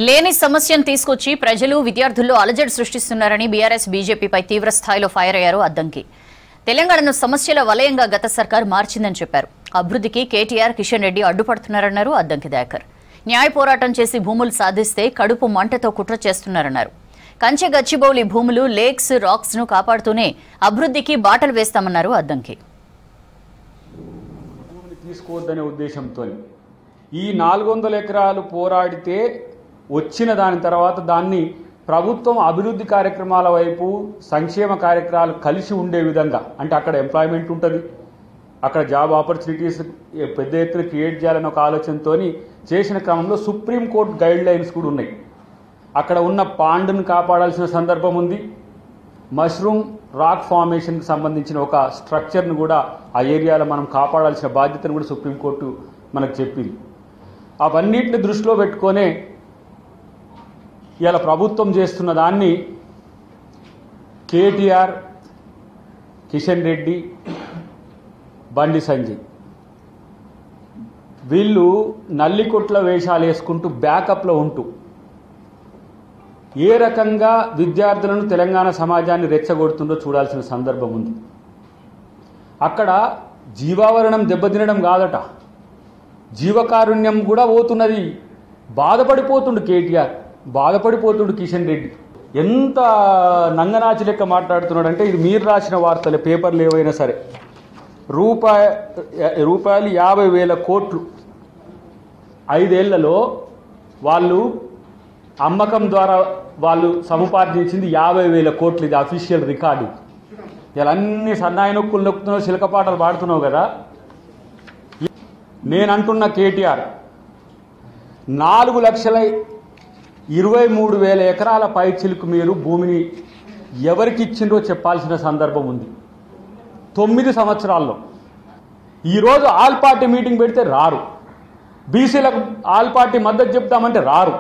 లేని సమస్యను తీసుకొచ్చి ప్రజలు విద్యార్థుల్లో అలజడి సృష్టిస్తున్నారని బీఆర్ఎస్ బీజేపీపై తీవ్ర స్థాయిలో ఫైర్ అయ్యారు అద్దంకి. తెలంగాణను సమస్యల వలయంగా గత సర్కార్ మార్చిందని చెప్పారు. అభివృద్ధికి కేటీఆర్, కిషన్ రెడ్డి అడ్డుపడుతున్నారన్నారు అద్దంకి దయాకర్. న్యాయ పోరాటం చేసి భూములు సాధిస్తే కడుపు మంటతో కుట్ర చేస్తున్నారన్నారు. కంచె గచ్చిబౌలి భూములు, లేక్స్, రాక్స్ ను కాపాడుతూనే అభివృద్ధికి బాటలు వేస్తామన్నారు అద్దంకి. తీసుకోవద్దనే ఉద్దేశంతో ఈ 400 ఎకరాలు పోరాడితే వచ్చిన దాని తర్వాత దాన్ని ప్రభుత్వం అభివృద్ధి కార్యక్రమాల వైపు, సంక్షేమ కార్యక్రమాలు కలిసి ఉండే విధంగా, అంటే అక్కడ ఎంప్లాయ్మెంట్ ఉంటుంది, అక్కడ జాబ్ ఆపర్చునిటీస్ పెద్ద ఎత్తున క్రియేట్ చేయాలన్న ఒక ఆలోచనతో చేసిన క్రమంలో సుప్రీంకోర్టు గైడ్ లైన్స్ కూడా ఉన్నాయి. అక్కడ ఉన్న పాండును కాపాడాల్సిన సందర్భం ఉంది. మష్రూమ్ రాక్ ఫార్మేషన్కి సంబంధించిన ఒక స్ట్రక్చర్ను కూడా ఆ ఏరియాలో మనం కాపాడాల్సిన బాధ్యతను కూడా సుప్రీంకోర్టు మనకు చెప్పింది. అవన్నిటిని దృష్టిలో పెట్టుకొనే ఇవాళ ప్రభుత్వం చేస్తున్న దాన్ని కేటీఆర్, కిషన్ రెడ్డి, బండి సంజయ్ వీళ్ళు నల్లికొట్ల వేషాలు వేసుకుంటూ బ్యాకప్లో ఉంటూ ఏ రకంగా విద్యార్థులను, తెలంగాణ సమాజాన్ని రెచ్చగొడుతుందో చూడాల్సిన సందర్భం ఉంది. అక్కడ జీవావరణం దెబ్బతినడం కాదట, జీవకారుణ్యం కూడా పోతున్నది. బాధపడిపోతుండు కేటీఆర్, బాధపడిపోతుండు కిషన్ రెడ్డి. ఎంత నంగనాచి లెక్క మాట్లాడుతున్నాడు అంటే, ఇది మీరు రాసిన వార్తలే, పేపర్లు ఏవైనా సరే. రూపాయలు 50,000 కోట్లు 5 ఏళ్లలో వాళ్ళు అమ్మకం ద్వారా వాళ్ళు సముపార్జించింది 50,000 కోట్లు. ఇది అఫీషియల్ రికార్డు. ఇలా అన్ని సన్నాయి నొక్కులు నొక్కుతున్నావు, శిలకపాటలు పాడుతున్నావు కదా. నేనంటున్న కేటీఆర్ 4,23,000 ఎకరాల పైచిలుకు మీరు భూమిని ఎవరికి ఇచ్చిండ్రో చెప్పాల్సిన సందర్భం ఉంది. 9 సంవత్సరాల్లో ఈరోజు ఆల్ పార్టీ మీటింగ్ పెడితే రారు, బీసీలకు ఆల్ పార్టీ మద్దతు చెప్తామంటే రారు,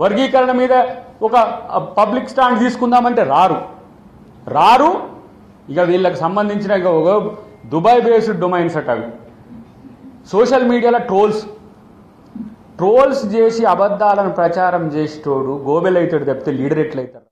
వర్గీకరణ మీద ఒక పబ్లిక్ స్టాండ్ తీసుకుందామంటే రారు. ఇక వీళ్ళకి సంబంధించిన దుబాయ్ బేస్డ్ డొమైన్స్ అట. అవి సోషల్ మీడియాలో ట్రోల్స్ చేసి అబద్ధాలను ప్రచారం చేసేటోడు గోబెల్ అవుతాడు తప్పితే లీడర్ ఎట్లయితారు?